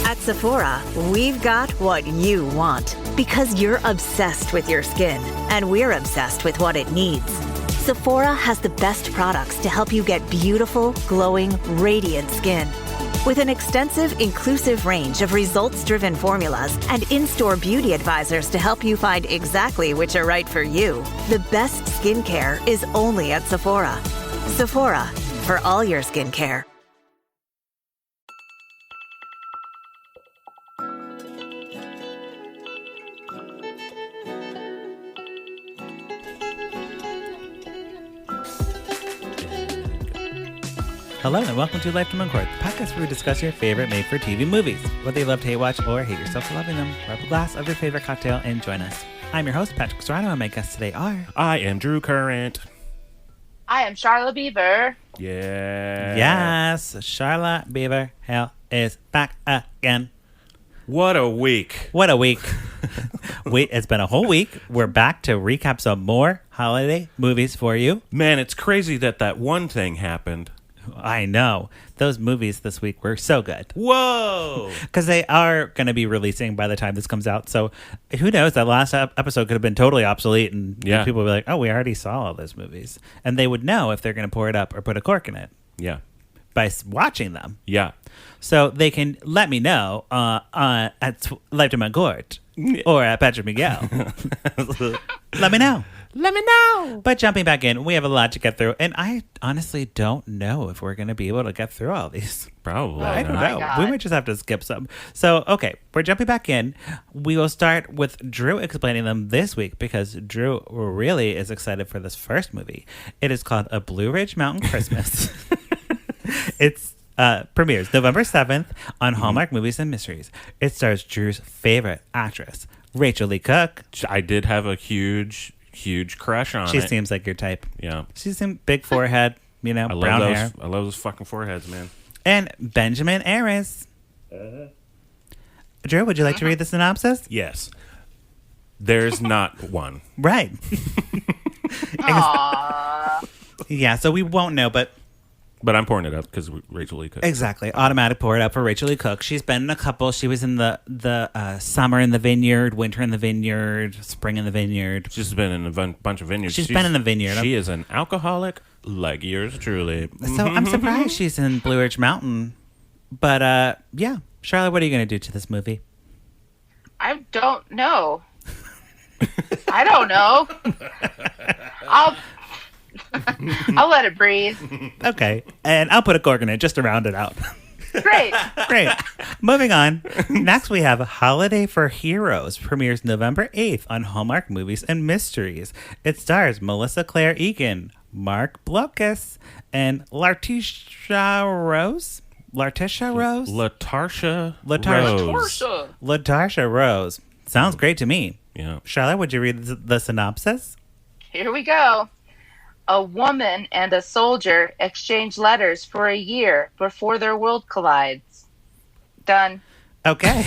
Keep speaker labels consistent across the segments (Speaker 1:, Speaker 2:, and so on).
Speaker 1: At Sephora, we've got what you want because you're obsessed with your skin and we're obsessed with what it needs. Sephora has the best products to help you get beautiful, glowing, radiant skin. With an extensive, inclusive range of results-driven formulas and in-store beauty advisors to help you find exactly which are right for you, the best skincare is only at Sephora. Sephora, for all your skincare.
Speaker 2: Hello and welcome to Lifetime on Court, the podcast where we discuss your favorite made-for-TV movies. Whether you love to hate watch or hate yourself for loving them, grab a glass of your favorite cocktail and join us. I'm your host, Patrick Serrano, and my guests today are...
Speaker 3: I am Drew Current.
Speaker 4: I am Sharla Beaver.
Speaker 3: Yeah.
Speaker 2: Yes, Sharla Beaver Hale is back again.
Speaker 3: What a week.
Speaker 2: What a week. It's been a whole week. We're back to recap some more holiday movies for you.
Speaker 3: Man, it's crazy that one thing happened.
Speaker 2: I know. Those movies this week were so good.
Speaker 3: Whoa!
Speaker 2: Because they are going to be releasing by the time this comes out. So who knows? That last episode could have been totally obsolete. And people would be like, oh, we already saw all those movies. And they would know if they're going to pour it up or put a cork in it.
Speaker 3: Yeah.
Speaker 2: By watching them.
Speaker 3: Yeah.
Speaker 2: So they can let me know at Lifetime on Court or at Patrick Miguel. Let me know.
Speaker 3: Let me know.
Speaker 2: But jumping back in, we have a lot to get through. And I honestly don't know if we're going to be able to get through all these.
Speaker 3: Probably.
Speaker 2: I don't know.
Speaker 4: God.
Speaker 2: We might just have to skip some. So, okay, we're jumping back in. We will start with Drew explaining them this week because Drew really is excited for this first movie. It is called A Blue Ridge Mountain Christmas. It's premieres November 7th on Hallmark Movies and Mysteries. It stars Drew's favorite actress, Rachel Lee Cook.
Speaker 3: I did have a huge crush on
Speaker 2: She
Speaker 3: it.
Speaker 2: seems like your type.
Speaker 3: Yeah.
Speaker 2: She's in big forehead, brown hair.
Speaker 3: I love those fucking foreheads, man.
Speaker 2: And Benjamin Aris. Drew, would you like to read the synopsis?
Speaker 3: Yes. There's not one.
Speaker 2: Right.
Speaker 4: Aww.
Speaker 2: Yeah, so we won't know, but...
Speaker 3: But I'm pouring it up because Rachel Lee Cook.
Speaker 2: Exactly. Automatic pour it up for Rachel Lee Cook. She's been in a couple. She was in the Summer in the Vineyard, Winter in the Vineyard, Spring in the Vineyard.
Speaker 3: She's been in a bunch of vineyards.
Speaker 2: She's been in the Vineyard.
Speaker 3: She is an alcoholic like yours truly.
Speaker 2: So I'm surprised she's in Blue Ridge Mountain. But, yeah. Charlotte, what are you going to do to this movie?
Speaker 4: I don't know. I don't know. I'll let it breathe.
Speaker 2: Okay. And I'll put a cork in it just to round it out.
Speaker 4: Great.
Speaker 2: Great. Moving on. Next, we have Holiday for Heroes. Premieres November 8th on Hallmark Movies and Mysteries. It stars Melissa Claire Egan, Mark Blokus, and Lartisha Rose.
Speaker 3: Latarsha Rose.
Speaker 2: Latarsha Rose. Sounds great to me.
Speaker 3: Yeah.
Speaker 2: Charlotte, would you read the synopsis?
Speaker 4: Here we go. A woman and a soldier exchange letters for a year before their world collides. Done.
Speaker 2: Okay.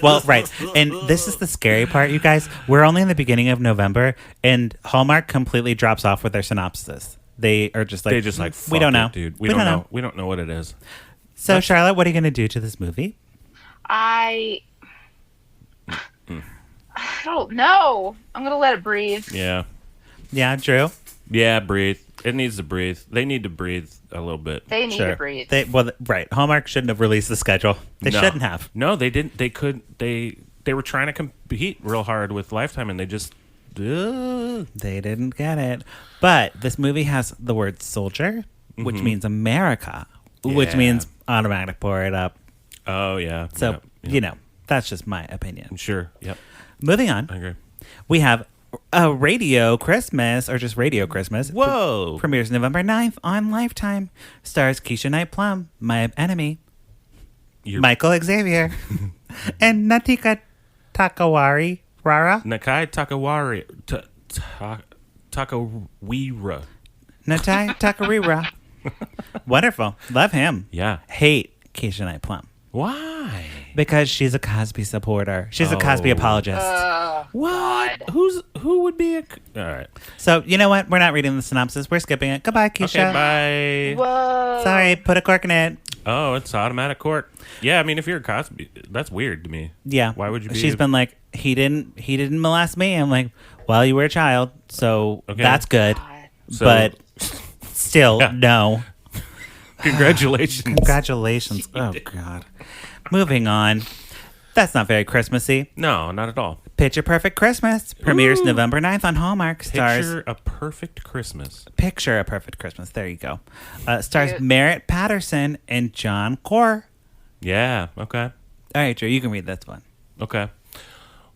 Speaker 2: Well, right. And this is the scary part, you guys. We're only in the beginning of November, and Hallmark completely drops off with their synopsis. They are just like,
Speaker 3: fuck
Speaker 2: we don't know.
Speaker 3: it, dude. We don't know. We don't know what it is.
Speaker 2: So, Charlotte, what are you going to do to this movie?
Speaker 4: I don't know. I'm going to let it breathe.
Speaker 3: Yeah.
Speaker 2: Yeah, Drew?
Speaker 3: Yeah, breathe. It needs to breathe. They need to breathe a little bit.
Speaker 4: They need to breathe.
Speaker 2: Right. Hallmark shouldn't have released the schedule. They shouldn't have.
Speaker 3: No, they didn't. They could. They were trying to compete real hard with Lifetime, and they just.
Speaker 2: They didn't get it. But this movie has the word soldier, which means America, which means automatic pour it up.
Speaker 3: Oh, yeah.
Speaker 2: So, that's just my opinion.
Speaker 3: Sure. Yep.
Speaker 2: Moving on.
Speaker 3: I agree.
Speaker 2: We have a Radio Christmas, or just Radio Christmas.
Speaker 3: Whoa.
Speaker 2: Premieres November 9th on Lifetime. Stars Keisha Knight Plum, my enemy, Michael Xavier, and Natika Takawari Rara.
Speaker 3: Nakai Takawari. Takawira.
Speaker 2: Natai Takarira. Wonderful. Love him.
Speaker 3: Yeah.
Speaker 2: Hate Keisha Knight Plum.
Speaker 3: Why?
Speaker 2: Because she's a Cosby supporter. She's a Cosby apologist.
Speaker 3: What?
Speaker 4: God.
Speaker 3: Who would be a... All right.
Speaker 2: So, you know what? We're not reading the synopsis. We're skipping it. Goodbye, Keisha.
Speaker 3: Okay, bye.
Speaker 4: Whoa.
Speaker 2: Sorry, put a cork in it.
Speaker 3: Oh, it's automatic court. Yeah, I mean, if you're Cosby, that's weird to me.
Speaker 2: Yeah.
Speaker 3: Why would you be?
Speaker 2: She's been like, he didn't molest me. I'm like, well, you were a child, so
Speaker 3: Okay.
Speaker 2: that's good.
Speaker 4: God.
Speaker 3: So-
Speaker 2: But still,
Speaker 3: Yeah.
Speaker 2: no.
Speaker 3: Congratulations.
Speaker 2: Congratulations. Oh, God. Moving on. That's not very Christmassy.
Speaker 3: No, not at all.
Speaker 2: Picture Perfect Christmas premieres November 9th on Hallmark. Stars
Speaker 3: Picture a perfect Christmas.
Speaker 2: Picture a Perfect Christmas. There you go. Stars
Speaker 4: Cute.
Speaker 2: Merritt Patterson and John Core.
Speaker 3: Yeah. Okay.
Speaker 2: All right, Drew, you can read this one.
Speaker 3: Okay.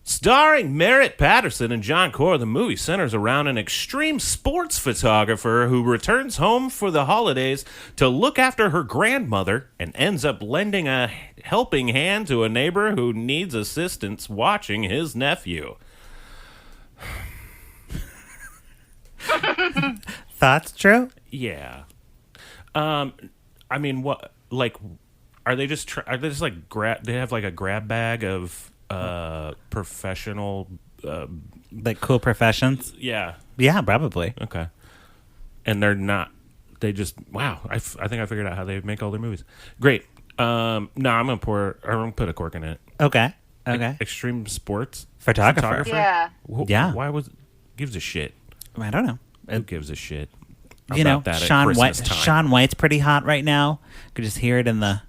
Speaker 3: Starring Merritt Patterson and John Core, the movie centers around an extreme sports photographer who returns home for the holidays to look after her grandmother and ends up lending a helping hand to a neighbor who needs assistance watching his nephew.
Speaker 2: Thoughts, Drew?
Speaker 3: Yeah. I mean, what? Like, are they just? Are they just like grab? They have like a grab bag of professional.
Speaker 2: Like cool professions?
Speaker 3: Yeah.
Speaker 2: Yeah, probably.
Speaker 3: Okay. And they're not. They just wow. I think I figured out how they make all their movies. Great. No, I'm gonna put a cork in it.
Speaker 2: Okay. Okay.
Speaker 3: Extreme sports
Speaker 2: Photographer.
Speaker 4: Yeah.
Speaker 2: Yeah.
Speaker 3: Why gives a shit?
Speaker 2: I don't know.
Speaker 3: Who gives a shit?
Speaker 2: You know,
Speaker 3: about that at
Speaker 2: Sean White.
Speaker 3: Christmas time?
Speaker 2: Sean White's pretty hot right now. Could just hear it in the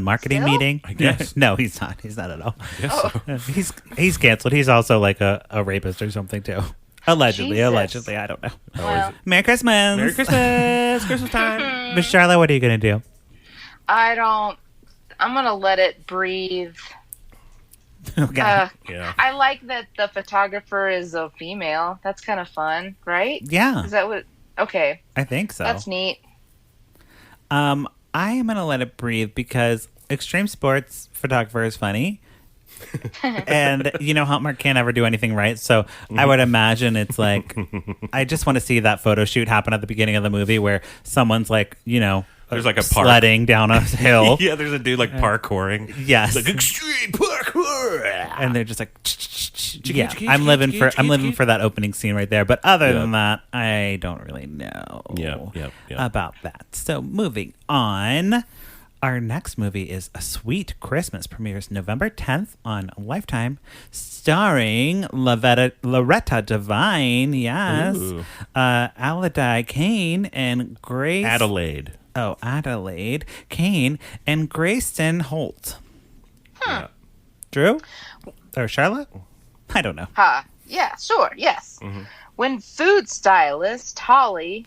Speaker 2: marketing
Speaker 4: Still?
Speaker 2: meeting.
Speaker 3: I guess.
Speaker 2: No, he's not. He's not at all.
Speaker 3: Yes. so.
Speaker 2: He's canceled. He's also like a rapist or something too. Allegedly.
Speaker 4: Jesus.
Speaker 2: Allegedly. I don't know.
Speaker 4: Well,
Speaker 2: Merry Christmas.
Speaker 3: Merry Christmas. Christmas time.
Speaker 2: Miss Charlotte, what are you gonna do?
Speaker 4: I'm gonna let it breathe.
Speaker 2: Okay.
Speaker 3: Yeah.
Speaker 4: I like that the photographer is a female. That's kind of fun, right?
Speaker 2: Yeah,
Speaker 4: Is that what? Okay,
Speaker 2: I think so.
Speaker 4: that's neat.
Speaker 2: I am gonna let it breathe because extreme sports photographer is funny. And Hallmark can't ever do anything right, so I would imagine it's like I just want to see that photo shoot happen at the beginning of the movie where someone's like
Speaker 3: There's like a park.
Speaker 2: sledding down a hill.
Speaker 3: Yeah, there's a dude like parkouring.
Speaker 2: Yes.
Speaker 3: Like extreme parkour.
Speaker 2: And they're just like yeah, I'm living for that opening scene right there. But other than that, I don't really know
Speaker 3: Yep.
Speaker 2: about that. So moving on. Our next movie is A Sweet Christmas. Premieres November 10th on Lifetime, starring Loretta Devine, yes,
Speaker 3: Ooh.
Speaker 2: Adelaide Kane and Grace.
Speaker 3: Adelaide.
Speaker 2: Oh, Adelaide Kane and Grayston Holt.
Speaker 3: Yeah.
Speaker 2: Drew? Or Charlotte? I don't know.
Speaker 4: Yeah, sure, yes. When food stylist Holly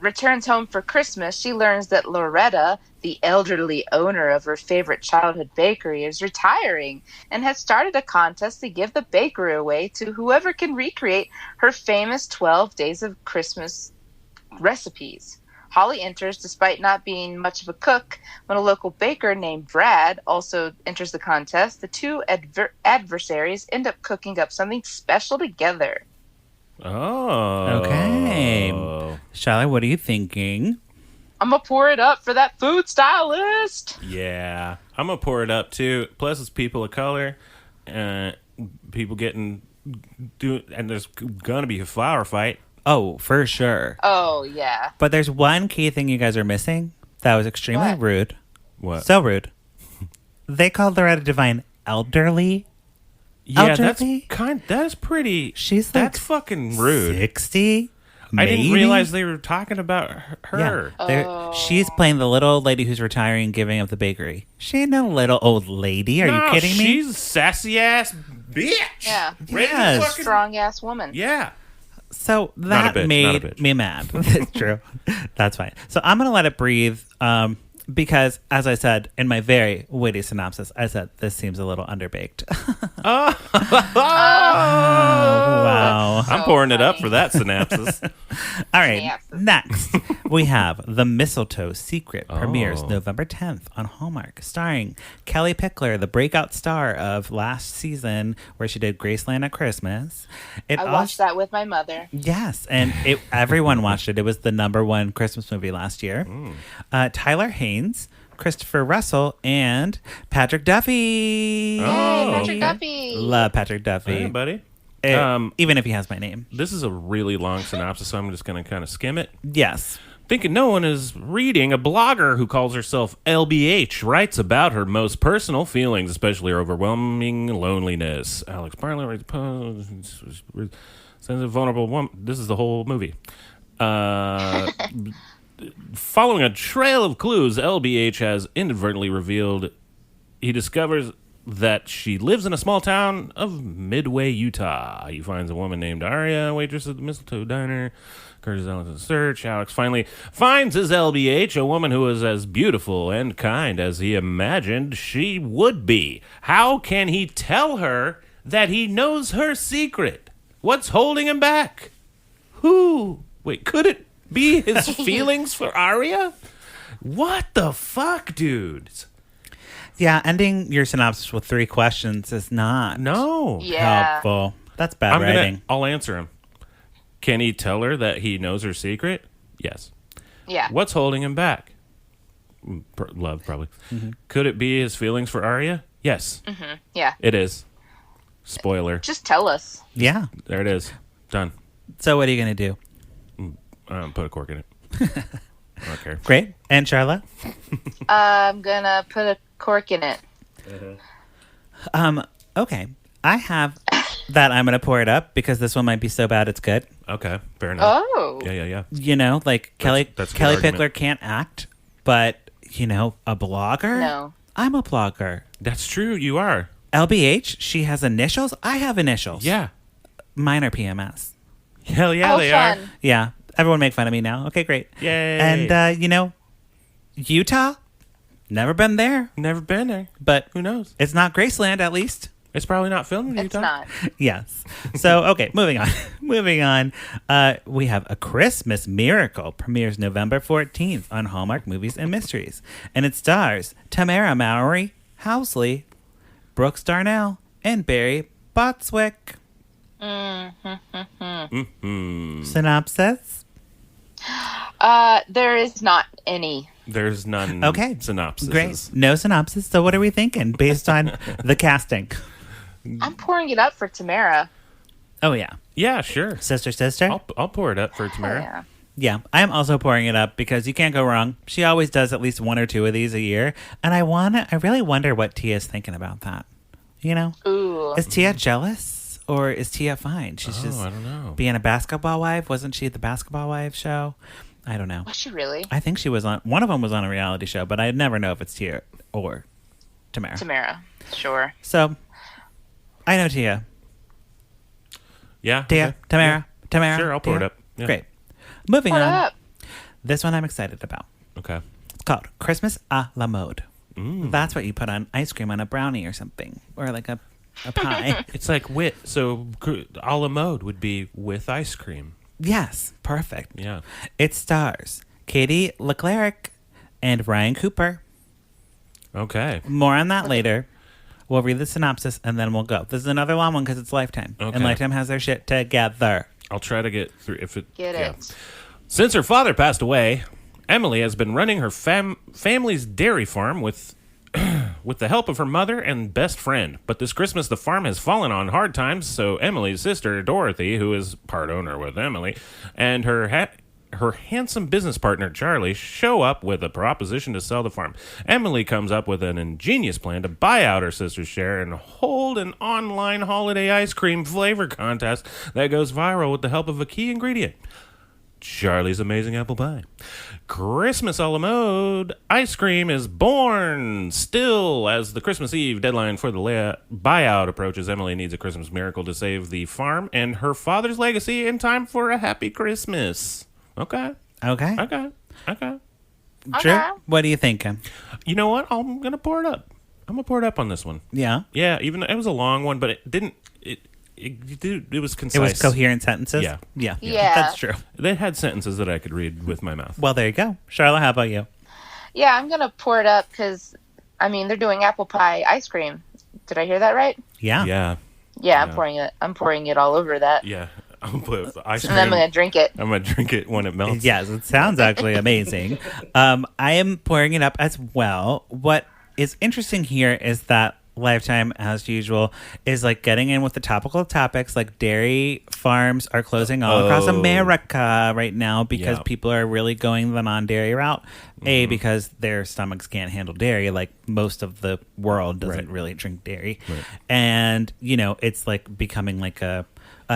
Speaker 4: returns home for Christmas, she learns that Loretta, the elderly owner of her favorite childhood bakery, is retiring and has started a contest to give the bakery away to whoever can recreate her famous 12 Days of Christmas recipes. Holly enters despite not being much of a cook. When a local baker named Brad also enters the contest, the two adversaries end up cooking up something special together.
Speaker 3: Oh.
Speaker 2: Okay. Charlotte, what are you thinking?
Speaker 4: I'm gonna pour it up for that food stylist.
Speaker 3: Yeah. I'm going to pour it up too. Plus, it's people of color. People and there's going to be a flower fight.
Speaker 2: Oh, for sure.
Speaker 4: Oh yeah.
Speaker 2: But there's one key thing you guys are missing that was extremely
Speaker 4: What?
Speaker 2: rude.
Speaker 3: What?
Speaker 2: So rude. They called Loretta Devine elderly.
Speaker 3: Yeah,
Speaker 2: elderly?
Speaker 3: that is pretty.
Speaker 2: She's like
Speaker 3: that's fucking rude.
Speaker 2: 60.
Speaker 3: I didn't
Speaker 2: maybe?
Speaker 3: realize they were talking about her.
Speaker 2: Yeah, she's playing the little old lady who's retiring, giving up the bakery. She ain't no little old lady. Are you kidding me?
Speaker 3: She's a sassy ass bitch.
Speaker 4: Yeah.
Speaker 2: Yes.
Speaker 4: Strong ass woman.
Speaker 3: Yeah.
Speaker 2: So
Speaker 3: Not a
Speaker 2: that
Speaker 3: bitch,
Speaker 2: made
Speaker 3: not a bitch.
Speaker 2: me mad. That's true. That's fine. So I'm going to let it breathe because, as I said in my very witty synopsis, I said this seems a little underbaked.
Speaker 3: Oh,
Speaker 2: wow.
Speaker 3: I'm pouring it up for that synopsis.
Speaker 2: All right.
Speaker 4: Synopsis.
Speaker 2: Next, we have The Mistletoe Secret. Premieres
Speaker 3: Oh.
Speaker 2: November 10th on Hallmark, starring Kelly Pickler, the breakout star of last season where she did Graceland at Christmas.
Speaker 4: I watched that with my mother.
Speaker 2: Yes, and everyone watched it. It was the #1 Christmas movie last year. Tyler Haynes, Christopher Russell, and Patrick Duffy.
Speaker 3: Oh.
Speaker 4: Hey, Patrick Duffy.
Speaker 2: Love Patrick Duffy.
Speaker 3: Hey, buddy.
Speaker 2: Even if he has my name.
Speaker 3: This is a really long synopsis, so I'm just going to kind of skim it.
Speaker 2: Yes.
Speaker 3: Thinking no one is reading, a blogger who calls herself LBH writes about her most personal feelings, especially her overwhelming loneliness. Alex Barlow writes posts, sends a vulnerable woman. This is the whole movie. Following a trail of clues, LBH has inadvertently revealed he discovers that she lives in a small town of Midway, Utah. He finds a woman named Aria, waitress at the Mistletoe Diner. Curtis Allen's search. Alex finally finds his LBH, a woman who is as beautiful and kind as he imagined she would be. How can he tell her that he knows her secret? What's holding him back? Wait, could it be his feelings for Aria? What the fuck, dude?
Speaker 2: Yeah, ending your synopsis with 3 questions is not
Speaker 4: Yeah.
Speaker 2: helpful. That's bad writing.
Speaker 3: I'll answer him. Can he tell her that he knows her secret? Yes.
Speaker 4: Yeah.
Speaker 3: What's holding him back? Love, probably.
Speaker 2: Mm-hmm.
Speaker 3: Could it be his feelings for Arya? Yes.
Speaker 4: Mm-hmm. Yeah.
Speaker 3: It is. Spoiler.
Speaker 4: Just tell us.
Speaker 2: Yeah.
Speaker 3: There it is. Done.
Speaker 2: So what are you going to do?
Speaker 3: Put a cork in it. I don't care.
Speaker 2: Great. And Sharla?
Speaker 4: I'm gonna put a cork in it.
Speaker 2: Okay. I have that I'm going to pour it up because this one might be so bad it's good.
Speaker 3: Okay. Fair enough.
Speaker 4: Oh.
Speaker 3: Yeah.
Speaker 2: You know, like
Speaker 3: That's a good
Speaker 2: Kelly
Speaker 3: argument.
Speaker 2: Pickler can't act, but, you know, a blogger?
Speaker 4: No.
Speaker 2: I'm a blogger.
Speaker 3: That's true. You are.
Speaker 2: LBH, she has initials. I have initials.
Speaker 3: Yeah.
Speaker 2: Mine are PMS.
Speaker 3: Hell yeah,
Speaker 4: Oh,
Speaker 3: they
Speaker 4: fun.
Speaker 3: are.
Speaker 2: Yeah. Everyone make fun of me now. Okay, great.
Speaker 3: Yay.
Speaker 2: And, you know, Utah, never been there,
Speaker 3: Never been there.
Speaker 2: but
Speaker 3: Who knows?
Speaker 2: it's not Graceland, at least.
Speaker 3: It's probably not filmed in
Speaker 4: It's
Speaker 3: Utah.
Speaker 4: not.
Speaker 2: Yes. So, okay, moving on. Moving on. We have A Christmas Miracle premieres November 14th on Hallmark Movies and Mysteries. And it stars Tamara Mowry, Housley, Brooks Darnell, and Barry Botswick. Synopsis?
Speaker 4: There is not any.
Speaker 3: There's none.
Speaker 2: Okay.
Speaker 3: Synopsis.
Speaker 2: Great. No synopsis. So what are we thinking based on the casting?
Speaker 4: I'm pouring it up for Tamara.
Speaker 2: Oh, yeah.
Speaker 3: Yeah, sure.
Speaker 2: Sister?
Speaker 3: I'll pour it up for
Speaker 4: Oh,
Speaker 3: Tamara.
Speaker 4: yeah.
Speaker 2: Yeah, I am also pouring it up because you can't go wrong. She always does at least 1 or 2 of these a year. And I really wonder what Tia's thinking about that. You know?
Speaker 4: Ooh.
Speaker 2: Is Tia jealous or is Tia fine? She's just
Speaker 3: I don't know.
Speaker 2: being a basketball wife. Wasn't she at the Basketball Wives show? I don't know.
Speaker 4: Was she really?
Speaker 2: I think she was on, one of them was on a reality show, but I never know if it's Tia or Tamara.
Speaker 4: Tamara. Sure.
Speaker 2: So, I know Tia.
Speaker 3: Yeah.
Speaker 2: Tia,
Speaker 3: okay.
Speaker 2: Tamara, Tamara.
Speaker 3: Sure, I'll pour
Speaker 2: Tia.
Speaker 3: it up. Yeah.
Speaker 2: Great. Moving
Speaker 4: Pour it
Speaker 2: on.
Speaker 4: up.
Speaker 2: This one I'm excited about.
Speaker 3: Okay.
Speaker 2: It's called Christmas a la mode. That's what you put on ice cream on a brownie or something, or like a pie.
Speaker 3: It's like so a la mode would be with ice cream.
Speaker 2: Yes, perfect.
Speaker 3: Yeah.
Speaker 2: It stars Katie Leclerc and Ryan Cooper.
Speaker 3: Okay.
Speaker 2: More on that later. We'll read the synopsis and then we'll go. This is another long one because it's Lifetime.
Speaker 3: Okay.
Speaker 2: And Lifetime has their shit together.
Speaker 3: I'll try to get through if it.
Speaker 4: Get
Speaker 3: yeah.
Speaker 4: it.
Speaker 3: Since her father passed away, Emily has been running her family's dairy farm with the help of her mother and best friend. But this Christmas, the farm has fallen on hard times, so Emily's sister, Dorothy, who is part owner with Emily, and her handsome business partner, Charlie, show up with a proposition to sell the farm. Emily comes up with an ingenious plan to buy out her sister's share and hold an online holiday ice cream flavor contest that goes viral with the help of a key ingredient. Charlie's Amazing Apple Pie. Christmas a la mode ice cream is born. Still, as the Christmas Eve deadline for the buyout approaches, Emily needs a Christmas miracle to save the farm and her father's legacy in time for a happy Christmas. Okay.
Speaker 2: Okay. Drew,
Speaker 4: Okay.
Speaker 2: what are you thinking?
Speaker 3: You know what? I'm going to pour it up. I'm going to pour it up on this one.
Speaker 2: Yeah.
Speaker 3: Yeah, even though it was a long one, but it didn't... It was concise.
Speaker 2: It was coherent sentences?
Speaker 3: Yeah.
Speaker 2: Yeah.
Speaker 4: Yeah.
Speaker 2: That's true.
Speaker 3: They had sentences that I could read with my mouth.
Speaker 2: Well, there you go. Charlotte, how about you?
Speaker 4: Yeah, I'm gonna pour it up because, I mean, they're doing apple pie ice cream. Did I hear that right?
Speaker 2: Yeah.
Speaker 3: Yeah.
Speaker 4: Yeah, I'm pouring it all over that,
Speaker 3: Yeah. I'm going to put ice cream.
Speaker 4: and then I'm gonna drink it.
Speaker 3: I'm going to drink it when it melts.
Speaker 2: Yes, it sounds actually amazing. I am pouring it up as well. What is interesting here is that Lifetime, as usual, is like getting in with the topical topics. Like dairy farms are closing all across America right now because
Speaker 3: Yeah.
Speaker 2: people are really going the non-dairy route. A, because their stomachs can't handle dairy, like most of the world doesn't really drink dairy. And, you know, it's like becoming like a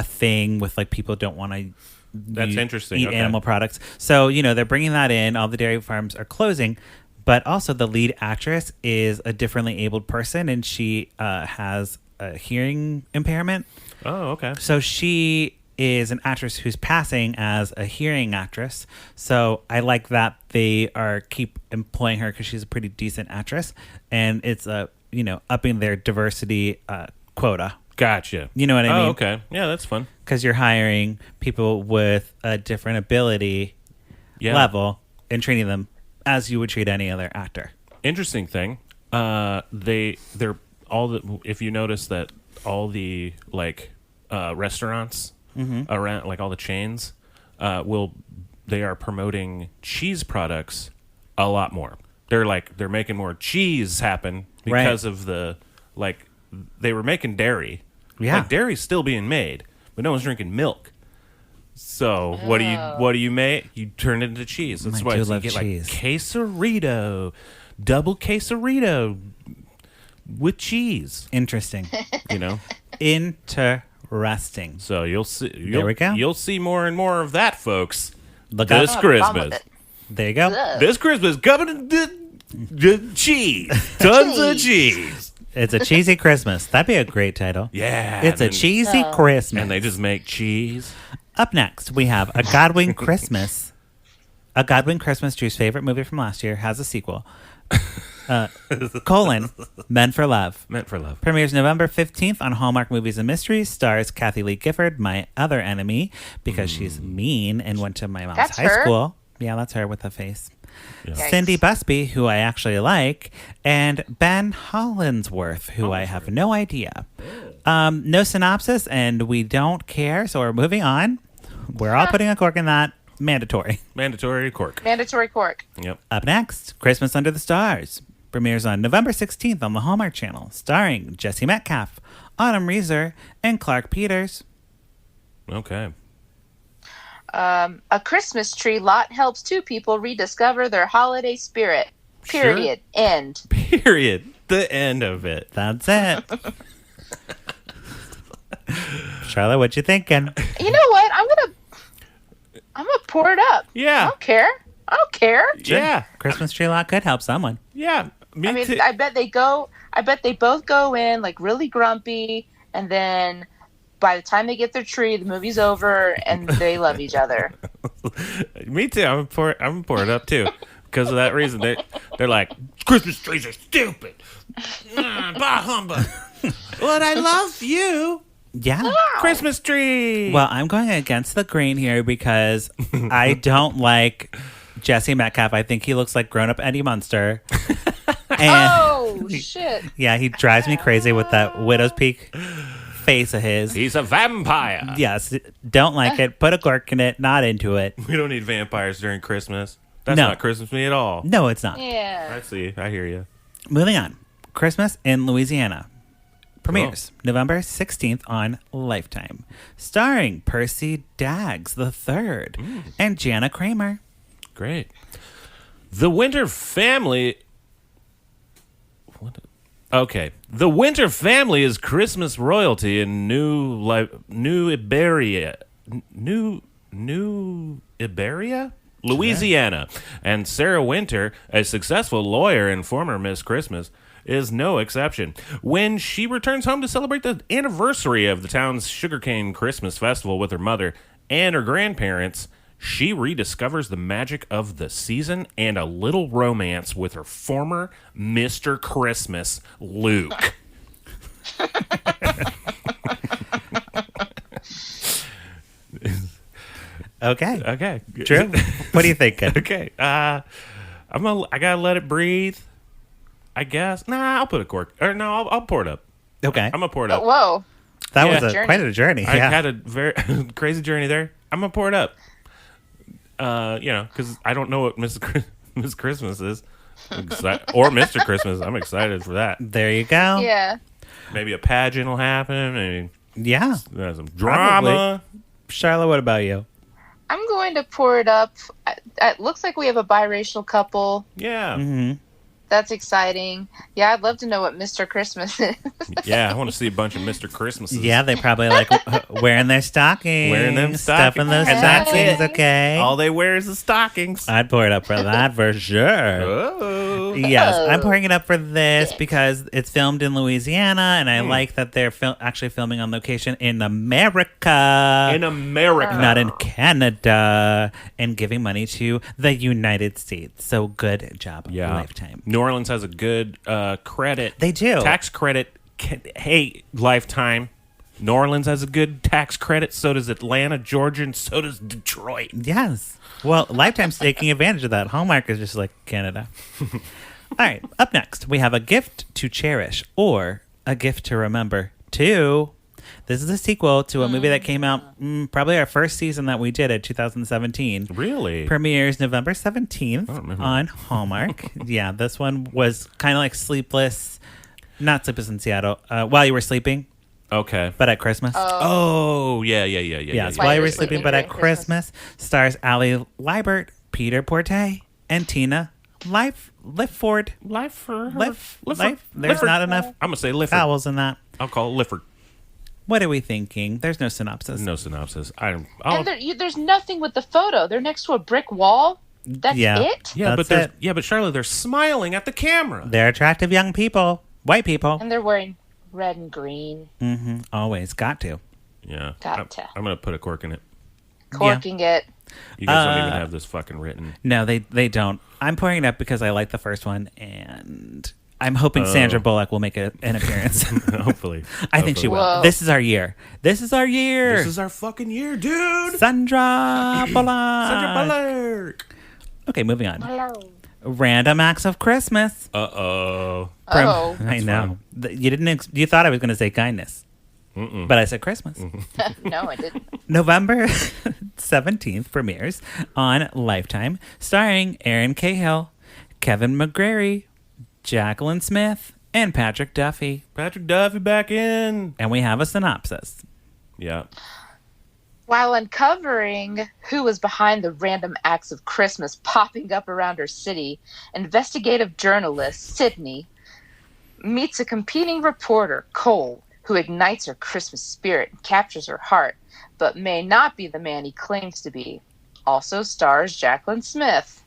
Speaker 2: thing with like people don't want to
Speaker 3: That's interesting.
Speaker 2: eat
Speaker 3: Okay.
Speaker 2: animal products. So, you know, they're bringing that in. All the dairy farms are closing. But also, the lead actress is a differently abled person, and she has a hearing impairment.
Speaker 3: Oh, okay.
Speaker 2: So she is an actress who's passing as a hearing actress. So I like that they are keep employing her because she's a pretty decent actress, and it's upping their diversity quota.
Speaker 3: Gotcha.
Speaker 2: You know what I mean?
Speaker 3: Oh, okay. Yeah, that's fun.
Speaker 2: Because you're hiring people with a different ability level and treating them as you would treat any other actor.
Speaker 3: Interesting thing. They're all the. If you notice that all the like restaurants around, like all the chains, they are promoting cheese products a lot more. They're making more cheese happen because of the like they were making dairy.
Speaker 2: Yeah,
Speaker 3: like dairy's still being made, but no one's drinking milk. So what do you make? You turn it into cheese. That's why you get
Speaker 2: cheese.
Speaker 3: like quesarito, double quesarito with cheese.
Speaker 2: Interesting.
Speaker 3: You know,
Speaker 2: Interesting.
Speaker 3: so you'll see.
Speaker 2: There we go.
Speaker 3: You'll see more and more of that, folks.
Speaker 2: Look
Speaker 3: This
Speaker 2: up.
Speaker 3: Christmas.
Speaker 2: There you go.
Speaker 3: This Christmas coming to cheese, tons of cheese.
Speaker 2: It's a cheesy Christmas. That'd be a great title.
Speaker 3: Yeah,
Speaker 2: It's a cheesy Christmas.
Speaker 3: and they just make cheese.
Speaker 2: Up next, we have A Godwin Christmas. A Godwin Christmas, Drew's favorite movie from last year, has a sequel. Men for Love.
Speaker 3: Meant for love.
Speaker 2: Premieres November 15th on Hallmark Movies and Mysteries. Stars Kathy Lee Gifford, my other enemy, because she's mean and went to my mom's
Speaker 4: That's
Speaker 2: high
Speaker 4: her?
Speaker 2: school. Yeah, that's her with a face.
Speaker 4: Yikes.
Speaker 2: Cindy Busby, who I actually like, and Ben Hollinsworth, who I have no idea. No synopsis, and we don't care, so we're moving on. We're all putting a cork in that. Mandatory.
Speaker 3: Mandatory cork.
Speaker 4: Mandatory cork.
Speaker 3: Yep.
Speaker 2: Up next, Christmas Under the Stars. Premieres on November 16th on the Hallmark Channel, starring Jesse Metcalfe, Autumn Reeser, and Clark Peters.
Speaker 3: Okay.
Speaker 4: A Christmas tree lot helps two people rediscover their holiday spirit. Period. End.
Speaker 3: Period. The end of it.
Speaker 2: That's it. Charlotte, what you thinking?
Speaker 4: You know what? I'm gonna pour it up.
Speaker 3: Yeah.
Speaker 4: I don't care.
Speaker 3: Yeah.
Speaker 2: Christmas tree lot could help someone.
Speaker 3: Yeah. Me
Speaker 4: I mean,
Speaker 3: too.
Speaker 4: I bet they both go in like really grumpy, and then by the time they get their tree, the movie's over, and they love each other.
Speaker 3: Me too. I'm gonna pour it up too, because of that reason. They're like, Christmas trees are stupid. Bah humbug. But I love you,
Speaker 2: Yeah.
Speaker 3: Christmas tree.
Speaker 2: Well, I'm going against the grain here because I don't like Jesse Metcalfe. I think he looks like grown-up Eddie Munster. And
Speaker 4: Oh shit!
Speaker 2: yeah, he drives me crazy with that Widow's Peak face of his.
Speaker 3: He's a vampire.
Speaker 2: Yes, don't like it. Put a cork in it. Not into it.
Speaker 3: We don't need vampires during Christmas. That's
Speaker 2: No.
Speaker 3: not Christmas me at all.
Speaker 2: No, it's not.
Speaker 4: Yeah.
Speaker 3: I see. I hear you.
Speaker 2: Moving on. Christmas in Louisiana. Premieres November 16th on Lifetime. Starring Percy Daggs III and Jana Kramer.
Speaker 3: Great. The Winter Family. What? Okay. The Winter Family is Christmas royalty in New Iberia. New Iberia? Louisiana. And Sarah Winter, a successful lawyer and former Miss Christmas, is no exception. When she returns home to celebrate the anniversary of the town's sugarcane Christmas festival with her mother and her grandparents, she rediscovers the magic of the season and a little romance with her former Mr. Christmas, Luke.
Speaker 2: Okay.
Speaker 3: Okay.
Speaker 2: Drew, what are you thinking?
Speaker 3: Okay. I gotta let it breathe. I guess. Nah, I'll put a cork. Or no, I'll pour it up.
Speaker 2: Okay.
Speaker 3: I'm gonna pour it up.
Speaker 4: Whoa.
Speaker 2: That
Speaker 3: Yeah.
Speaker 2: was quite a journey.
Speaker 3: I
Speaker 2: Yeah.
Speaker 3: had a very crazy journey there. I'm gonna pour it up. Because I don't know what Miss Christmas is. Or Mr. Christmas. I'm excited for that.
Speaker 2: There you go.
Speaker 4: Yeah.
Speaker 3: Maybe a pageant will happen. Maybe
Speaker 2: Yeah.
Speaker 3: some drama.
Speaker 2: Charlotte, what about you?
Speaker 4: I'm going to pour it up. It looks like we have a biracial couple.
Speaker 3: Yeah.
Speaker 2: Mm-hmm.
Speaker 4: That's exciting. Yeah, I'd love to know what Mr. Christmas is.
Speaker 3: Yeah, I want to see a bunch of Mr. Christmases.
Speaker 2: Yeah, they probably like wearing their stockings.
Speaker 3: Wearing them
Speaker 2: Stuffing those
Speaker 3: stockings.
Speaker 4: And that's
Speaker 2: stockings,
Speaker 4: it.
Speaker 2: okay?
Speaker 3: All they wear is the stockings.
Speaker 2: I'd pour it up for that for sure.
Speaker 3: Oh.
Speaker 2: Yes, I'm pouring it up for this because it's filmed in Louisiana, and I like that they're actually filming on location in America.
Speaker 3: In America.
Speaker 2: Not in Canada, and giving money to the United States. So good job,
Speaker 3: Yeah.
Speaker 2: Lifetime.
Speaker 3: New Orleans has a good credit.
Speaker 2: They do.
Speaker 3: Tax credit. Hey, Lifetime. New Orleans has a good tax credit. So does Atlanta, Georgia, and so does Detroit.
Speaker 2: Yes. Well, Lifetime's taking advantage of that. Hallmark is just like Canada. All right. Up next, we have a gift to cherish or a gift to remember. 2. This is a sequel to a movie that came out probably our first season that we did in 2017.
Speaker 3: Really?
Speaker 2: Premieres November 17th on Hallmark. Yeah, this one was kind of like Sleepless, not Sleepless in Seattle, while you were sleeping,
Speaker 3: Okay.
Speaker 2: but at Christmas.
Speaker 3: Oh, yeah.
Speaker 2: Yes, while you were sleeping, but at
Speaker 4: during
Speaker 2: Christmas. Stars Allie Liebert, Peter Porte, and Tina Lifford. There's not enough
Speaker 3: I'm going to say Lifford.
Speaker 2: vowels in that.
Speaker 3: I'll call it Lifford.
Speaker 2: What are we thinking? There's no synopsis.
Speaker 3: No synopsis.
Speaker 4: And there's nothing with the photo. They're next to a brick wall. That's
Speaker 2: Yeah.
Speaker 4: it?
Speaker 3: Yeah,
Speaker 2: That's
Speaker 3: but
Speaker 2: it.
Speaker 3: but Charlotte, they're smiling at the camera.
Speaker 2: They're attractive young people. White people.
Speaker 4: And they're wearing red and green.
Speaker 2: Mm-hmm. Always got to.
Speaker 3: Yeah.
Speaker 4: Gotcha.
Speaker 3: I'm going to put a cork in it.
Speaker 4: Corking it.
Speaker 3: You guys don't even have this fucking written.
Speaker 2: No, they don't. I'm pouring it up because I like the first one, and I'm hoping Sandra Bullock will make an appearance.
Speaker 3: Hopefully.
Speaker 2: I think she will.
Speaker 4: Whoa.
Speaker 2: This is our year. This is our year.
Speaker 3: This is our fucking year, dude.
Speaker 2: Sandra Bullock.
Speaker 3: Sandra Bullock.
Speaker 2: Okay, moving on. Random acts of Christmas.
Speaker 3: Uh-oh.
Speaker 4: Oh.
Speaker 2: I know. You didn't. You thought I was going to say kindness, but I said Christmas.
Speaker 4: No, I didn't.
Speaker 2: November 17th premieres on Lifetime, starring Aaron Cahill, Kevin McGrary, Jacqueline Smith, and Patrick Duffy.
Speaker 3: Patrick Duffy back in.
Speaker 2: And we have a synopsis.
Speaker 3: Yeah.
Speaker 4: While uncovering who was behind the random acts of Christmas popping up around her city, investigative journalist Sydney meets a competing reporter, Cole, who ignites her Christmas spirit and captures her heart, but may not be the man he claims to be. Also stars Jacqueline Smith.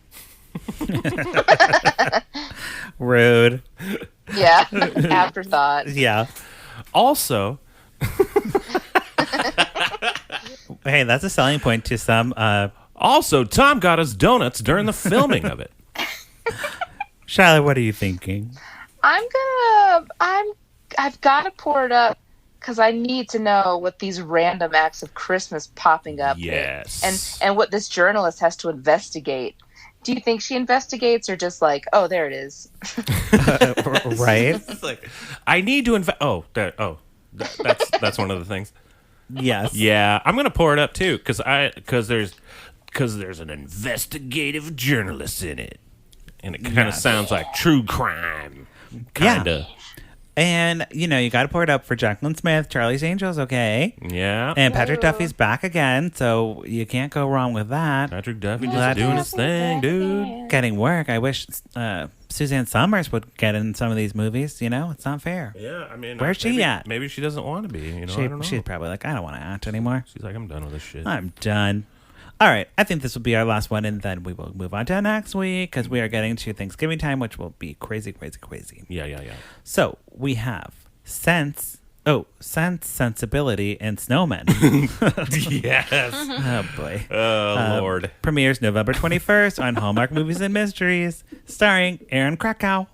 Speaker 2: Rude.
Speaker 4: Yeah, afterthought.
Speaker 2: Yeah.
Speaker 3: Also,
Speaker 2: Hey, that's a selling point to some.
Speaker 3: Tom got us donuts during the filming of it.
Speaker 2: Charlotte, what are you thinking?
Speaker 4: I've got to pour it up because I need to know what these random acts of Christmas popping up
Speaker 3: Yes.
Speaker 4: and what this journalist has to investigate. Do you think she investigates or just like, oh, there it is?
Speaker 2: Right?
Speaker 3: It's like, I need to that's one of the things.
Speaker 2: Yes.
Speaker 3: Yeah, I'm gonna pour it up too because there's an investigative journalist in it, and it kind of sounds like true crime. Kinda.
Speaker 2: And, you got to pour it up for Jacqueline Smith, Charlie's Angels, okay?
Speaker 3: Yeah.
Speaker 2: And Patrick Duffy's back again, so you can't go wrong with that.
Speaker 3: Patrick Duffy just doing his thing, dude.
Speaker 2: Getting work. I wish Suzanne Summers would get in some of these movies, It's not fair.
Speaker 3: Yeah, I mean,
Speaker 2: Where's she at?
Speaker 3: Maybe she doesn't want to be. I don't know.
Speaker 2: She's probably like, I don't want to act anymore.
Speaker 3: She's like, I'm done with this shit.
Speaker 2: I'm done. All right, I think this will be our last one, and then we will move on to next week because we are getting to Thanksgiving time, which will be crazy, crazy, crazy.
Speaker 3: Yeah.
Speaker 2: So we have Sense, Sensibility, and Snowmen.
Speaker 3: Yes.
Speaker 2: Oh, boy.
Speaker 3: Oh, Lord.
Speaker 2: Premieres November 21st on Hallmark Movies and Mysteries, starring Aaron Krakow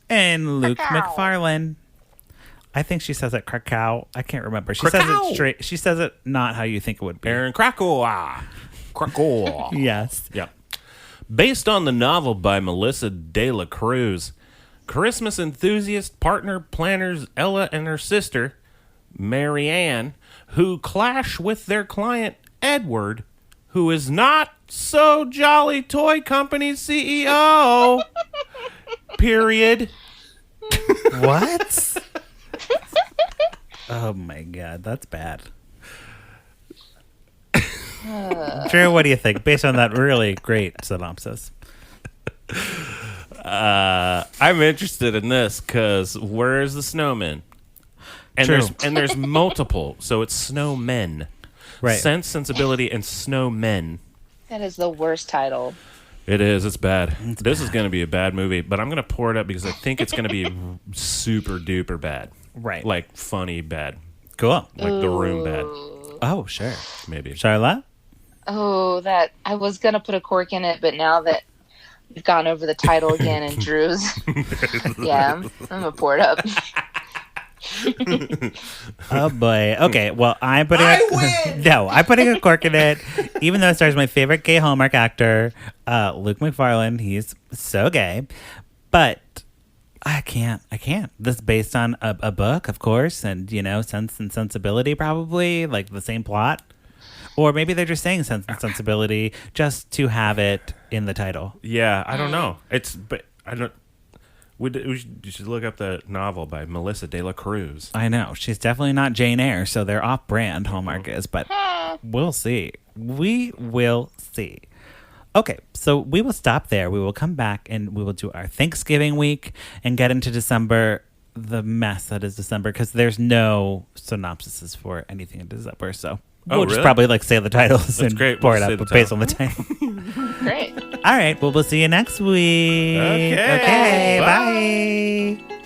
Speaker 2: and Luke McFarlane. I think she says it Krakow. I can't remember. She says it straight. She says it not how you think it would be.
Speaker 3: Aaron Krakow. Krakow.
Speaker 2: Yes.
Speaker 3: Yeah. Based on the novel by Melissa De La Cruz, Christmas enthusiast partner planners Ella and her sister, Marianne, who clash with their client, Edward, who is not so jolly toy company CEO, period.
Speaker 2: What? Oh my god, that's bad. Drew, what do you think based on that really great synopsis?
Speaker 3: I'm interested in this because where is the snowman? And
Speaker 2: True.
Speaker 3: there's multiple, so it's snowmen.
Speaker 2: Right.
Speaker 3: Sense, Sensibility, and Snowmen.
Speaker 4: That is the worst title.
Speaker 3: It is. It's bad. This is going to be a bad movie, but I'm going to pour it up because I think it's going to be super duper bad.
Speaker 2: Right.
Speaker 3: Like funny bad.
Speaker 2: Cool.
Speaker 3: Like The Room bad.
Speaker 2: Oh, sure.
Speaker 3: Maybe.
Speaker 2: Sharla?
Speaker 4: Oh, that I was gonna put a cork in it, but now that we've gone over the title again and Drew's, yeah, I'm gonna pour it up.
Speaker 2: Oh boy. Okay. Well, I'm putting. I'm putting a cork in it. Even though it stars my favorite gay Hallmark actor, Luke McFarlane. He's so gay, but I can't. This is based on a book, of course, and Sense and Sensibility, probably like the same plot. Or maybe they're just saying Sense and Sensibility just to have it in the title.
Speaker 3: Yeah, I don't know. But I don't. You should look up the novel by Melissa De La Cruz.
Speaker 2: I know. She's definitely not Jane Eyre, so they're off-brand, Hallmark is, but we'll see. We will see. Okay, so we will stop there. We will come back and we will do our Thanksgiving week and get into December, the mess that is December, because there's no synopsises for anything in December, so we'll just
Speaker 3: really?
Speaker 2: probably say the titles
Speaker 3: That's
Speaker 2: and
Speaker 3: great.
Speaker 2: pour
Speaker 3: We'll
Speaker 2: it
Speaker 3: say
Speaker 2: up
Speaker 3: the
Speaker 2: based
Speaker 3: title.
Speaker 2: on the title.
Speaker 4: Great.
Speaker 2: All right, well, we'll see you next week.
Speaker 3: Okay.
Speaker 2: Okay,
Speaker 3: Bye.
Speaker 2: bye.